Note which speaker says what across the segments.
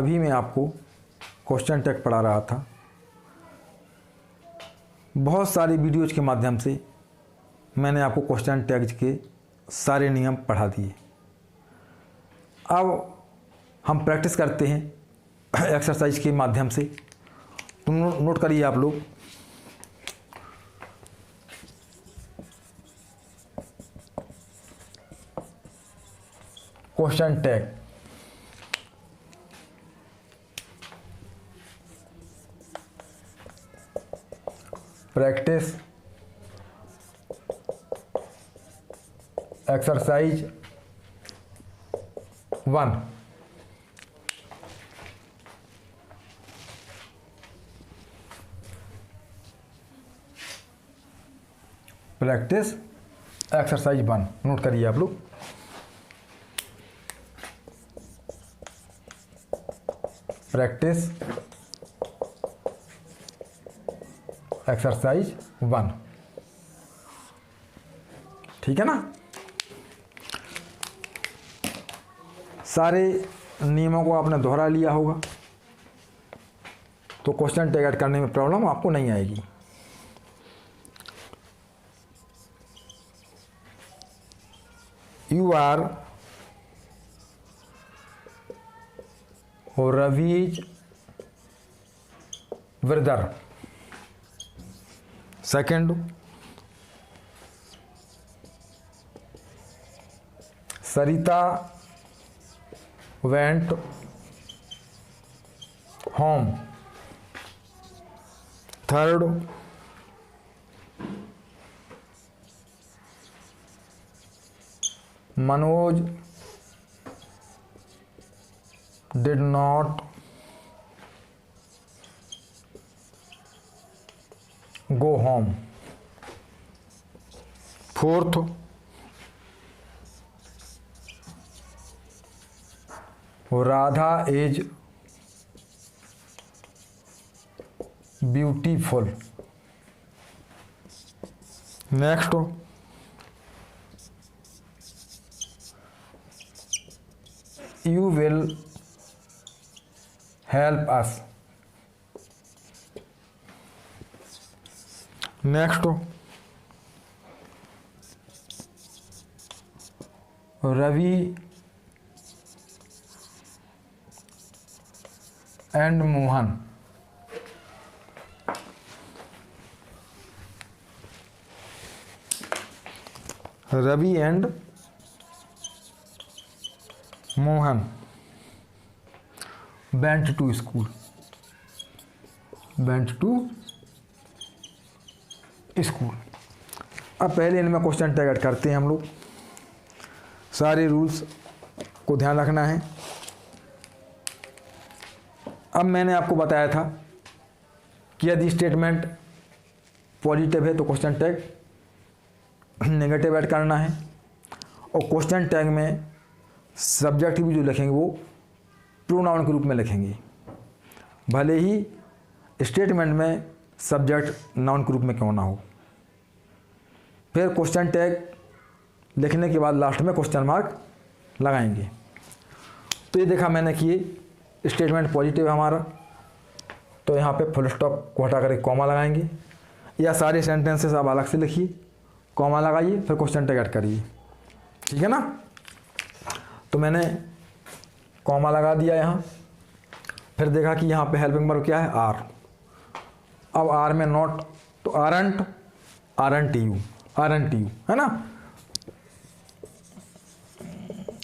Speaker 1: अभी मैं आपको क्वेश्चन टैग पढ़ा रहा था। बहुत सारी वीडियोज के माध्यम से मैंने आपको क्वेश्चन टैग्स के सारे नियम पढ़ा दिए। अब हम प्रैक्टिस करते हैं एक्सरसाइज के माध्यम से। तो नोट करिए आप लोग। Question tag, practice exercise 1। Practice exercise 1 note करिए आप लोग। प्रैक्टिस एक्सरसाइज 1, ठीक है ना। सारे नियमों को आपने दोहरा लिया होगा तो क्वेश्चन टैग ऐड करने में प्रॉब्लम आपको नहीं आएगी। You are Ravi's brother. Second, Sarita went home. Third, Manoj did not go home. Fourth, Radha is beautiful. Next, you will help us. Next, Ravi and Mohan Ravi and Mohan went to school. Went to school. अब पहले इनमें question tag add करते हैं हम लोग। सारे rules को ध्यान रखना है। अब मैंने आपको बताया था कि यदि स्टेटमेंट पॉजिटिव है तो क्वेश्चन टैग नेगेटिव ऐड करना है, और क्वेश्चन टैग में सब्जेक्ट भी जो लिखेंगे वो प्रोनाउन के रूप में लिखेंगे, भले ही स्टेटमेंट में सब्जेक्ट नाउन के रूप में क्यों ना हो। फिर क्वेश्चन टैग लिखने के बाद लास्ट में क्वेश्चन मार्क लगाएंगे। तो ये देखा मैंने कि ये स्टेटमेंट पॉजिटिव है हमारा, तो यहाँ पे फुल स्टॉप को हटा कर एक कॉमा लगाएंगे, या सारे सेंटेंसेस आप अलग से लिखिए, कॉमा लगाइए, फिर क्वेश्चन टैग ऐड करिए, ठीक है ना। तो मैंने कॉमा लगा दिया यहाँ। फिर देखा कि यहाँ पे हेल्पिंग वर्ब क्या है, आर। अब आर में नॉट, तो aren't, aren't you, aren't you, है ना।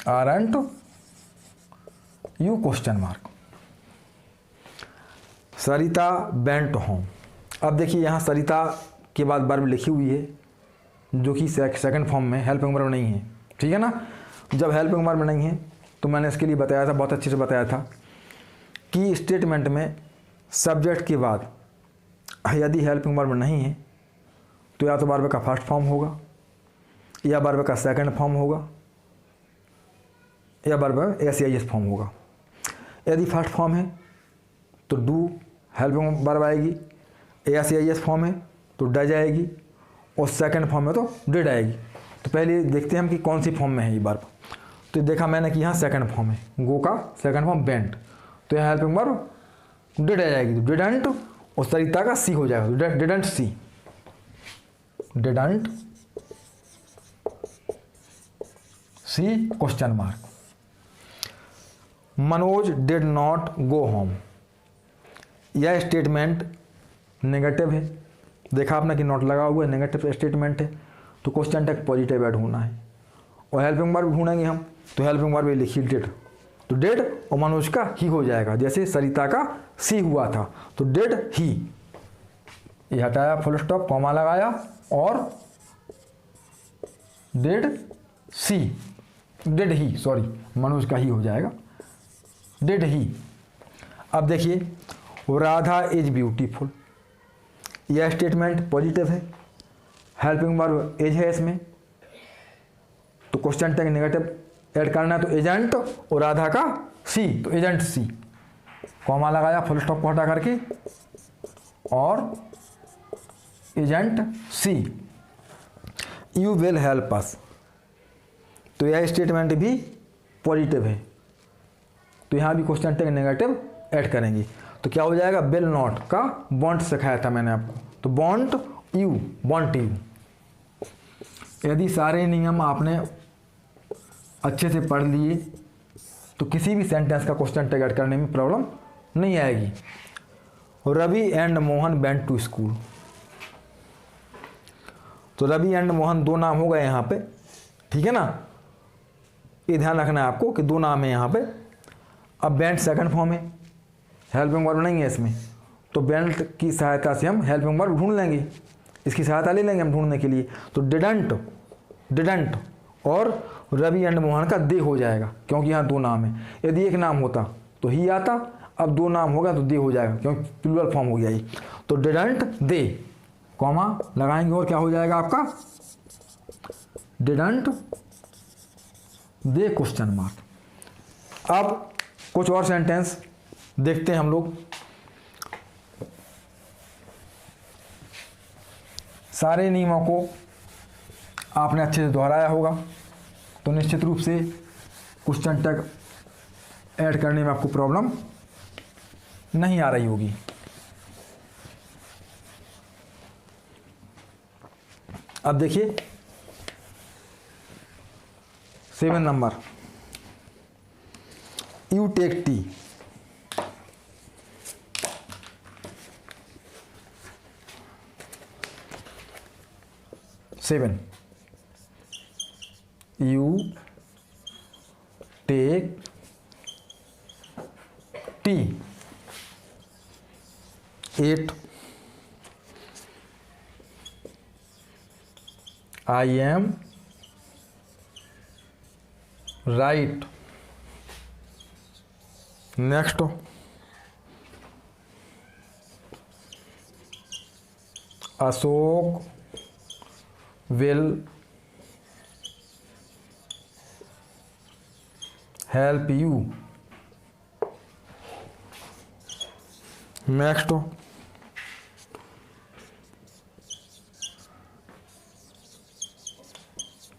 Speaker 1: Aren't you question mark. Sarita went home. अब देखिए यहाँ सरिता के बाद वर्ब लिखी हुई है जो कि सेकंड फॉर्म में, हेल्पिंग वर्ब नहीं है, ठीक है ना। जब हेल्पिंग वर्ब नहीं है तो मैंने इसके लिए बताया था, बहुत अच्छे से बताया था कि स्टेटमेंट में सब्जेक्ट के बाद यदि हेल्पिंग वर्ब नहीं है तो या तो वर्ब का फर्स्ट फॉर्म होगा, या वर्ब का सेकंड फॉर्म होगा, या वर्ब एस फॉर्म होगा। यदि फर्स्ट फॉर्म है तो डू हेल्पिंग वर्ब आएगी, एस फॉर्म है तो डज आएगी, और सेकंड फॉर्म में तो डिड आएगी। तो पहले देखते हैं हम कि कौन सी फॉर्म में है ये वर्ब। तो देखा मैंने कि यहाँ सेकंड फॉर्म है, गो का सेकंड फॉर्म वेंट, तो यहाँ हेल्पिंग वर्ब डिड आ जाएगी, तो डिडंट और सरिता का सी हो जाएगा, तो didn't see, didn't see question mark. Manoj did not go home, यह स्टेटमेंट नेगेटिव है, देखा आपने कि नॉट लगा हुआ है, नेगेटिव स्टेटमेंट है, तो क्वेश्चन टैग पॉजिटिव ऐड होना है। और हेल्पिंग वर्ब ढूंढेंगे हम, तो हेल्पिंग वर्ब लिखिए डिड, तो डिड और मनोज का ही हो जाएगा, जैसे सरिता का सी हुआ था, तो डिड ही, ये हटाया, फुल स्टॉप, कॉमा लगाया, और did she, did he, sorry Manoj का ही हो जाएगा, डिड ही। अब देखिए राधा इज ब्यूटीफुल, यह स्टेटमेंट पॉजिटिव है, हेल्पिंग वर्ब इज है इसमें, तो क्वेश्चन टैग नेगेटिव ऐड करना है, तो एजेंट और राधा का सी, तो एजेंट सी, कॉमा लगाया, फुल स्टॉप को हटा करके, और isn't she. You will help us, तो यह स्टेटमेंट भी पॉजिटिव है, तो यहाँ भी क्वेश्चन टैग नेगेटिव ऐड करेंगे, तो क्या हो जाएगा, विल नॉट का वांट सिखाया था मैंने आपको, तो वांट यू, वांट यू। यदि सारे नियम आपने अच्छे से पढ़ लिए तो किसी भी सेंटेंस का क्वेश्चन टैग ऐड करने में प्रॉब्लम नहीं आएगी। Ravi and Mohan went to school, तो रवि एंड मोहन दो नाम हो गए यहाँ पे, ठीक है ना, ये ध्यान रखना है आपको कि दो नाम है यहाँ पे। अब वेंट सेकंड फॉर्म है, हेल्पिंग वर्ब नहीं है इसमें, तो वेंट की सहायता से हम हेल्पिंग वर्ब ढूंढ लेंगे, इसकी सहायता ले लेंगे हम ढूंढने के लिए, तो डिडंट, डिडंट और रवि एंड मोहन का दे हो जाएगा, क्योंकि यहाँ दो नाम है, यदि एक नाम होता तो ही आता, अब दो नाम होगा तो दे हो जाएगा, क्योंकि प्लूरल फॉर्म हो गया ये, तो डिडंट दे, कॉमा लगाएंगे, और क्या हो जाएगा आपका, डिडंट दे क्वेश्चन मार्क। अब कुछ और सेंटेंस देखते हैं हम लोग। सारे नियमों को आपने अच्छे से दोहराया होगा, तो निश्चित रूप से क्वेश्चन टैग ऐड करने में आपको प्रॉब्लम नहीं आ रही होगी। अब देखिए 7 number, you take tea, seven, you take tea. 8, I am right. Next, Ashok will help you. Next,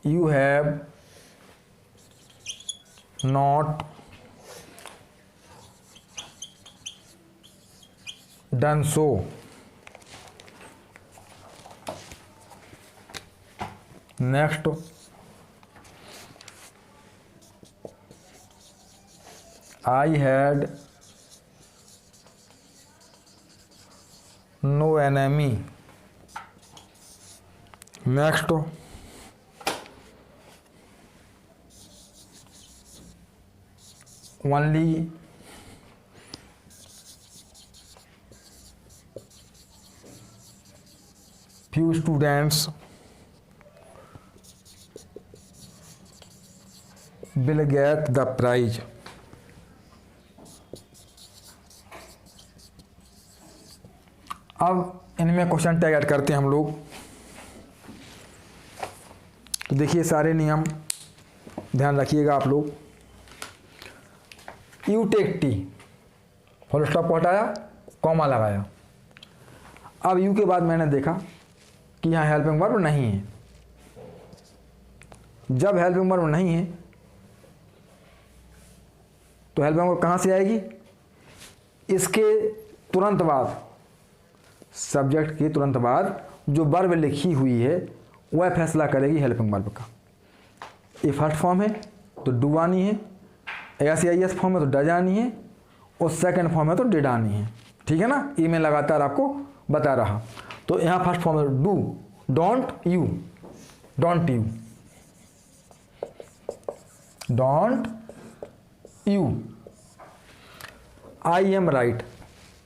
Speaker 1: you have not done so. Next, I had no enemy. Next, only few students will get the prize. अब इनमें question tag add करते हैं हम लोग। तो देखिए सारे नियम ध्यान रखिएगा आप लोग। You take tea, full stop को हटाया, कॉमा लगाया। अब यू के बाद मैंने देखा कि यहाँ हेल्पिंग वर्ब नहीं है। जब हेल्पिंग वर्ब नहीं है तो हेल्पिंग वर्ब कहाँ से आएगी? इसके तुरंत बाद, सब्जेक्ट के तुरंत बाद जो वर्ब लिखी हुई है वह फैसला करेगी हेल्पिंग वर्ब का। ये फर्स्ट फॉर्म है तो डू आनी है, SIS फॉर्म है तो डज आनी है, और सेकंड फॉर्म है तो डिड आनी है। ठीक है ना, ये मैं लगातार आपको बता रहा। तो यहाँ फर्स्ट फॉर्म है do, don't you, don't you, don't you. I am right,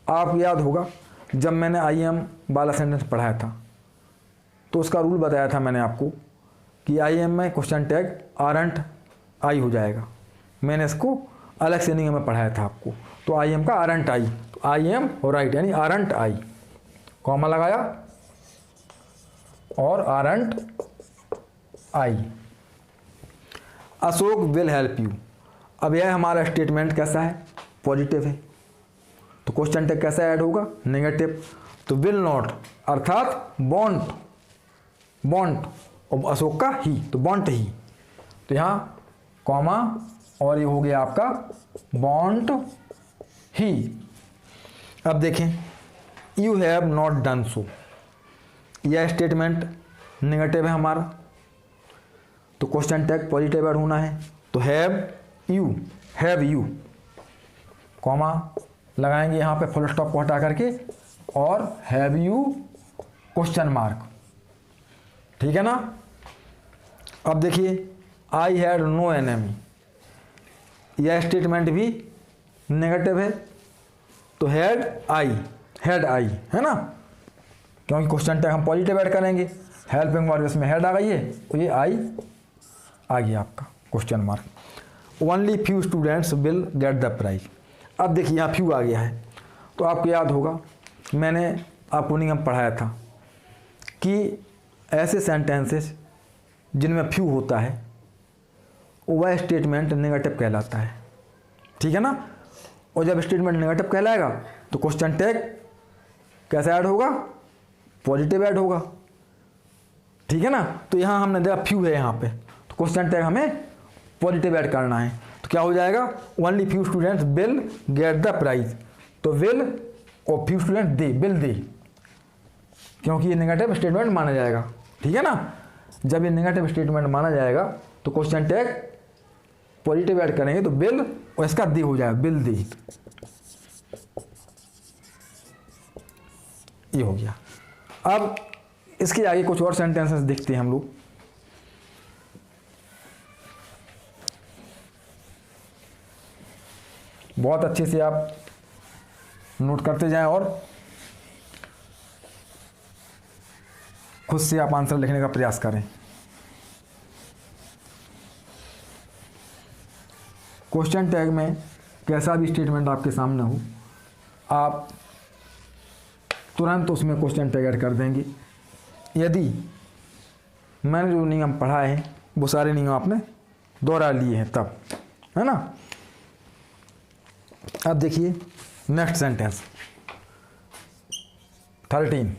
Speaker 1: आपको याद होगा जब मैंने आई एम वाला सेंटेंस पढ़ाया था तो उसका रूल बताया था मैंने आपको कि आई एम में क्वेश्चन टैग आरंट आई हो जाएगा। मैंने इसको अलग से नहीं में पढ़ाया था आपको। तो आई एम का आरंट आई, तो आई एम और राइट यानी आरंट आई, कॉमा लगाया और aren't I. Ashok will help you. अब यह हमारा स्टेटमेंट कैसा है, पॉजिटिव है, तो क्वेश्चन टैग कैसा ऐड होगा, नेगेटिव। तो विल नॉट अर्थात बॉन्ट, बॉन्ट और अशोक का ही, तो बॉन्ट ही, तो यहाँ कॉमा और ये हो गया आपका बॉन्ट ही। अब देखें, you have not done so, यह स्टेटमेंट नेगेटिव है हमारा, तो क्वेश्चन टैग पॉजिटिव ऐड होना है। तो हैव यू कॉमा लगाएंगे यहाँ पे फुल स्टॉप को हटा करके, और हैव यू क्वेश्चन मार्क। ठीक है ना। अब देखिए, आई हैड नो एनिमी, यह स्टेटमेंट भी नेगेटिव है, तो हैड आई है ना, क्योंकि क्वेश्चन टैग हम पॉजिटिव ऐड करेंगे। हेल्पिंग वर्ब इसमें हैड आ गई है, तो ये आई आ गया आपका question mark. Only few students will get the prize. अब देखिए यहाँ फ्यू आ गया है, तो आपको याद होगा मैंने आपको नियम पढ़ाया था कि ऐसे सेंटेंसेस जिनमें फ्यू होता है वह स्टेटमेंट नेगेटिव कहलाता है। ठीक है ना, और जब स्टेटमेंट नेगेटिव कहलाएगा तो क्वेश्चन टैग कैसा ऐड होगा, पॉजिटिव ऐड होगा। ठीक है ना, तो यहाँ हमने देखा फ्यू है यहाँ पे, तो क्वेश्चन टैग हमें पॉजिटिव ऐड करना है। तो क्या हो जाएगा, only few students will get the prize, तो विल और few student they, will they, क्योंकि ये नेगेटिव स्टेटमेंट माना जाएगा। ठीक है ना, जब ये नेगेटिव स्टेटमेंट माना जाएगा तो क्वेश्चन टैग पॉजिटिव ऐड करेंगे तो विल और इसका दे हो जाएगा, विल दे, ये हो गया। अब इसके आगे कुछ और सेंटेंसेस देखते हैं हम लोग। बहुत अच्छे से आप नोट करते जाएं और खुद से आप आंसर लिखने का प्रयास करें। क्वेश्चन टैग में कैसा भी स्टेटमेंट आपके सामने हो, आप तुरंत उसमें क्वेश्चन टैग ऐड कर देंगे। यदि मैंने जो नियम पढ़ाए हैं वो सारे नियम आपने दोहरा लिए हैं तब, है ना। अब देखिए next sentence 13,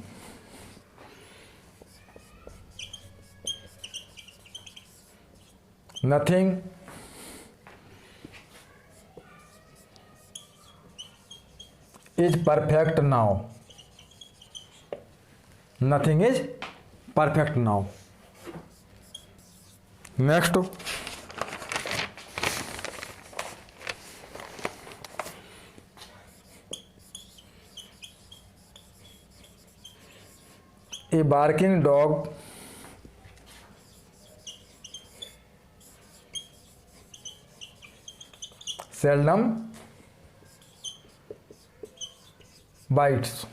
Speaker 1: nothing is perfect now, nothing is perfect now. Next, A barking dog seldom bites.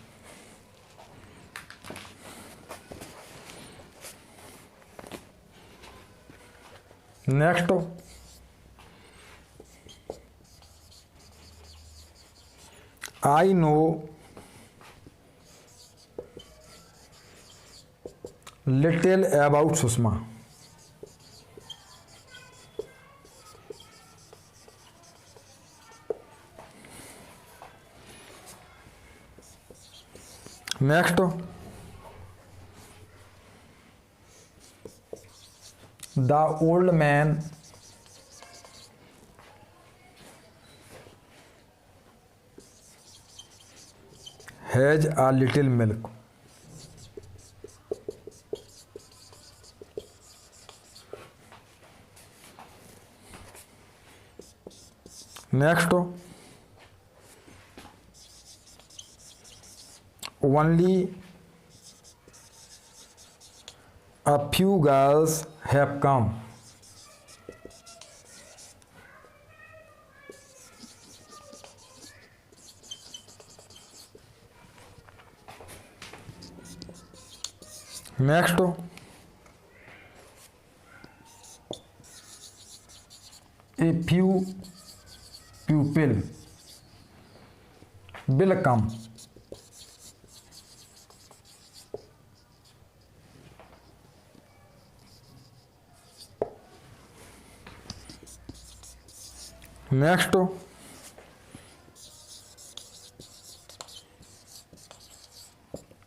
Speaker 1: Next, I know little about Sushma. Next, the old man has a little milk. Next, only a few girls have come. Next, a few pupil will come। Next,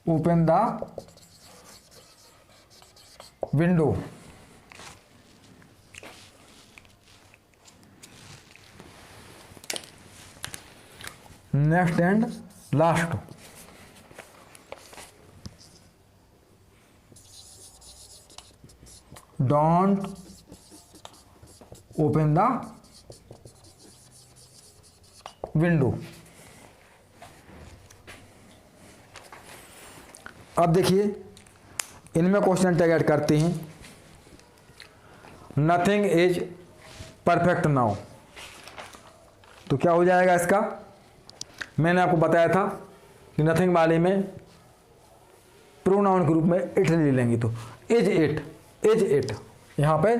Speaker 1: open the window। Next and last, don't open the window. अब देखिए इनमें question tag add करते हैं। Nothing is perfect now, तो क्या हो जाएगा इसका? मैंने आपको बताया था कि नथिंग वाले में प्रोनाउन के रूप में इट ले लेंगे, तो इज इट, इज इट, यहाँ पे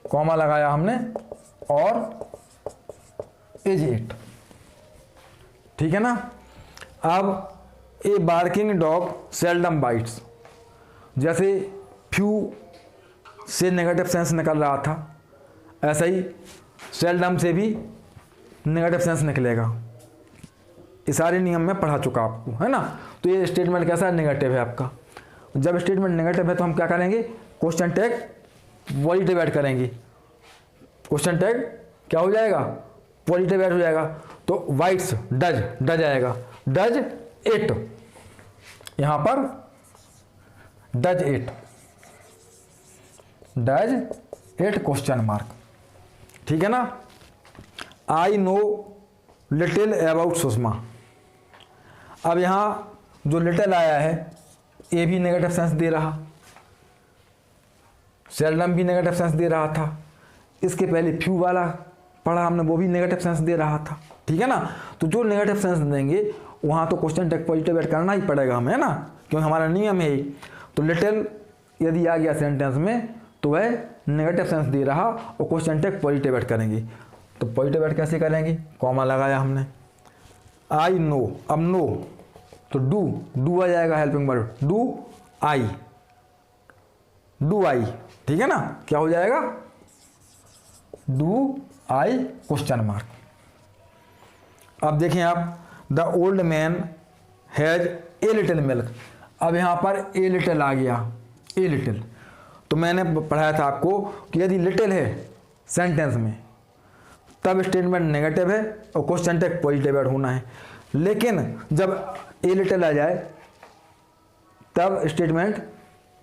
Speaker 1: कॉमा लगाया हमने और इज इट, ठीक है ना। अब ए बार्किंग डॉग सेल्डम बाइट्स, जैसे फ्यू से नेगेटिव सेंस निकल रहा था, ऐसा ही सेल्डम से भी नेगेटिव सेंस निकलेगा। ये सारे नियम में पढ़ा चुका आपको, है ना। तो ये स्टेटमेंट कैसा है? नेगेटिव है आपका। जब स्टेटमेंट नेगेटिव है तो हम क्या करेंगे? क्वेश्चन टैग पॉजिटिव ऐड करेंगे। क्वेश्चन टैग क्या हो जाएगा? पॉजिटिव ऐड हो जाएगा। तो वाइट्स डज, डज आएगा, डज इट, यहाँ पर does it, does it question mark, ठीक है ना। I know little about Sushma. अब यहाँ जो लिटिल आया है ये भी नेगेटिव सेंस दे रहा, सेल्डम भी नेगेटिव सेंस दे रहा था, इसके पहले फ्यू वाला पढ़ा हमने वो भी नेगेटिव सेंस दे रहा था, ठीक है ना। तो जो नेगेटिव सेंस देंगे वहाँ तो क्वेश्चन टैग पॉजिटिव ऐड करना ही पड़ेगा हमें, है ना, क्योंकि हमारा नियम है। तो लिटिल यदि आ गया सेंटेंस में तो वह नेगेटिव सेंस दे रहा और क्वेश्चन टैग पॉजिटिव ऐड करेंगे। तो पॉजिटिव ऐड कैसे करेंगे? कॉमा लगाया हमने। आई नो, अब नो तो डू, डू आ जाएगा helping word, do I, do I, ठीक है ना। क्या हो जाएगा? Do I question mark. अब देखें आप, the old man has a little milk. अब यहाँ पर ए लिटिल आ गया, ए लिटिल। तो मैंने पढ़ाया था आपको कि यदि लिटिल है सेंटेंस में तब स्टेटमेंट नेगेटिव है और क्वेश्चन टैग पॉजिटिव ऐड होना है। लेकिन जब ए लिटिल आ जाए तब स्टेटमेंट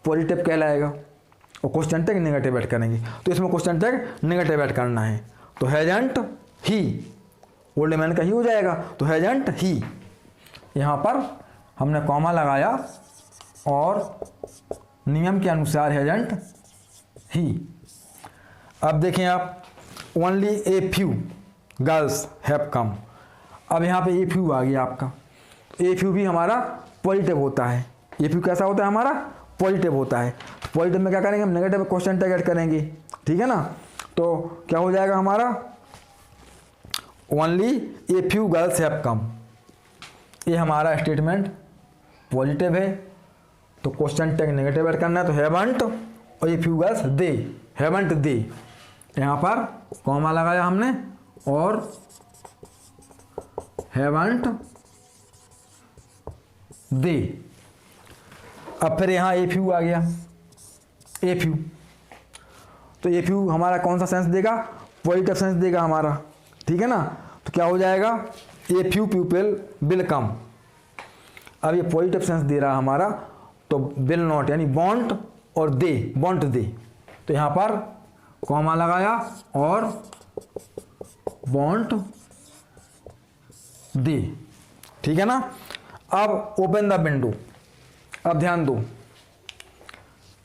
Speaker 1: पॉजिटिव कहलाएगा और क्वेश्चन टैग नेगेटिव ऐड करेंगे। तो इसमें क्वेश्चन टैग नेगेटिव ऐड करना है। तो हैजंट ही, ओल्ड मैन का ही हो जाएगा, तो हैजंट ही, यहाँ पर हमने कॉमा लगाया और नियम के अनुसार हैजंट ही। अब देखें आप, only A few girls have come. अब यहाँ पे ए फ्यू आ गया आपका। ए फ्यू भी हमारा पॉजिटिव होता है। ए फ्यू कैसा होता है? हमारा पॉजिटिव होता है। पॉजिटिव में क्या करेंगे? हम नेगेटिव क्वेश्चन टैग ऐड करेंगे, ठीक है ना। तो क्या हो जाएगा हमारा? Only A few girls have come. ये हमारा स्टेटमेंट पॉजिटिव है तो क्वेश्चन टैग नेगेटिव ऐड करना है, तो हैवंट, और a few girls they, haven't they, यहाँ पर कॉमा लगाया हमने और हैवंट दे। अब फिर यहाँ ए फ्यू आ गया, ए फ्यू। तो ए फ्यू हमारा कौन सा सेंस देगा? पॉजिटिव सेंस देगा हमारा, ठीक है ना। तो क्या हो जाएगा? A few people will come. अब ये पॉजिटिव सेंस दे रहा हमारा, तो विल नॉट यानी वॉन्ट और दे, वॉन्ट दे, तो यहाँ पर कॉमा लगाया और वॉन्ट दे, ठीक है ना। अब ओपन द विंडो, अब ध्यान दो,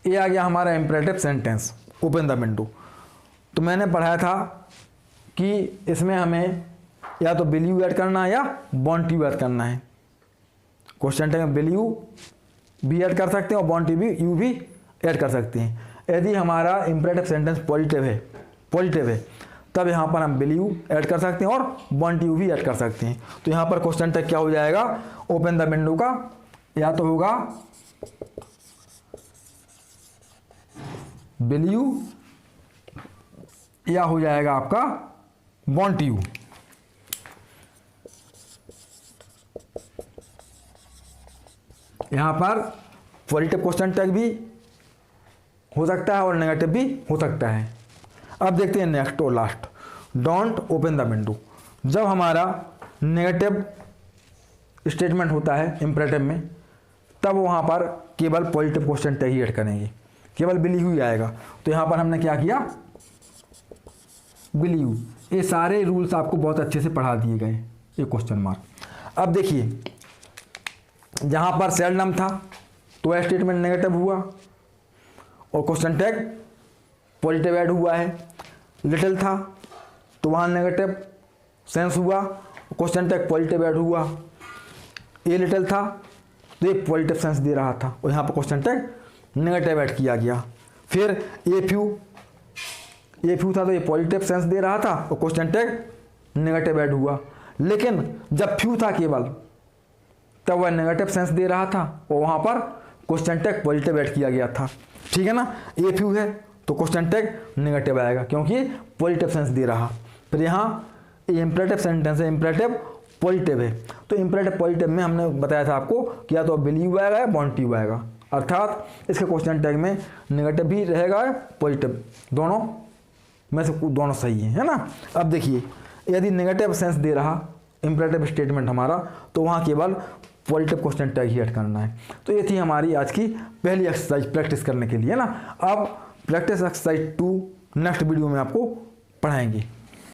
Speaker 1: ये आ गया हमारा imperative sentence open the window. तो मैंने पढ़ाया था कि इसमें हमें या तो विल यू ऐड करना है या वॉन्ट यू ऐड करना है। क्वेश्चन टैग में विल यू भी ऐड कर सकते हैं और वॉन्ट यू भी ऐड कर सकते हैं। यदि हमारा इंपरेटिव सेंटेंस पॉजिटिव है तब यहाँ पर हम विल यू ऐड कर सकते हैं और वॉन्ट यू भी ऐड कर सकते हैं। तो यहाँ पर क्वेश्चन टैग क्या हो जाएगा, ओपन द विंडो का या तो होगा विल यू या हो जाएगा आपका वॉन्ट यू। यहाँ पर पॉजिटिव क्वेश्चन टैग भी हो सकता है और नेगेटिव भी हो सकता है। अब देखते हैं नेक्स्ट और last, don't open the window. जब हमारा नेगेटिव स्टेटमेंट होता है इंपरेटिव में, तब वहाँ पर केवल पॉजिटिव क्वेश्चन टैग ही ऐड करेंगे, केवल विल यू ही आएगा। तो यहाँ पर हमने क्या किया, विल यू। ये सारे रूल्स आपको बहुत अच्छे से पढ़ा दिए गए, ये क्वेश्चन मार्क। अब देखिए, जहाँ पर सेल्डम था तो वह स्टेटमेंट नेगेटिव हुआ और क्वेश्चन टैग पॉजिटिव ऐड हुआ है। लिटिल था तो वहाँ नेगेटिव सेंस हुआ, क्वेश्चन टैग पॉजिटिव ऐड हुआ। ए लिटिल था तो ये पॉजिटिव सेंस दे रहा था और यहाँ पर क्वेश्चन टैग नेगेटिव ऐड किया गया। फिर ए फ्यू था तो ये पॉजिटिव सेंस दे रहा था और क्वेश्चन टैग नेगेटिव ऐड हुआ। लेकिन जब फ्यू था केवल तब वह नेगेटिव सेंस दे रहा था और वहाँ पर क्वेश्चन टैग पॉजिटिव ऐड किया गया था, ठीक है ना। ए फ्यू है तो क्वेश्चन टैग नेगेटिव आएगा क्योंकि पॉजिटिव सेंस दे रहा। फिर यहाँ ये इंपरेटिव सेंटेंस है, इंपरेटिव पॉजिटिव है, तो इंपरेटिव पॉजिटिव में हमने बताया था आपको कि या तो विल यू आएगा या वॉन्ट यू आएगा, अर्थात इसके क्वेश्चन टैग में नेगेटिव भी रहेगा पॉजिटिव, दोनों में से दोनों सही है ना। अब देखिए, यदि नेगेटिव सेंस दे रहा इंपरेटिव स्टेटमेंट हमारा, तो वहाँ केवल पॉजिटिव क्वेश्चन टैग ही ऐड करना है। तो ये थी हमारी आज की पहली एक्सरसाइज प्रैक्टिस करने के लिए ना। अब प्रैक्टिस एक्सरसाइज 2 नेक्स्ट वीडियो में आपको पढ़ाएंगे।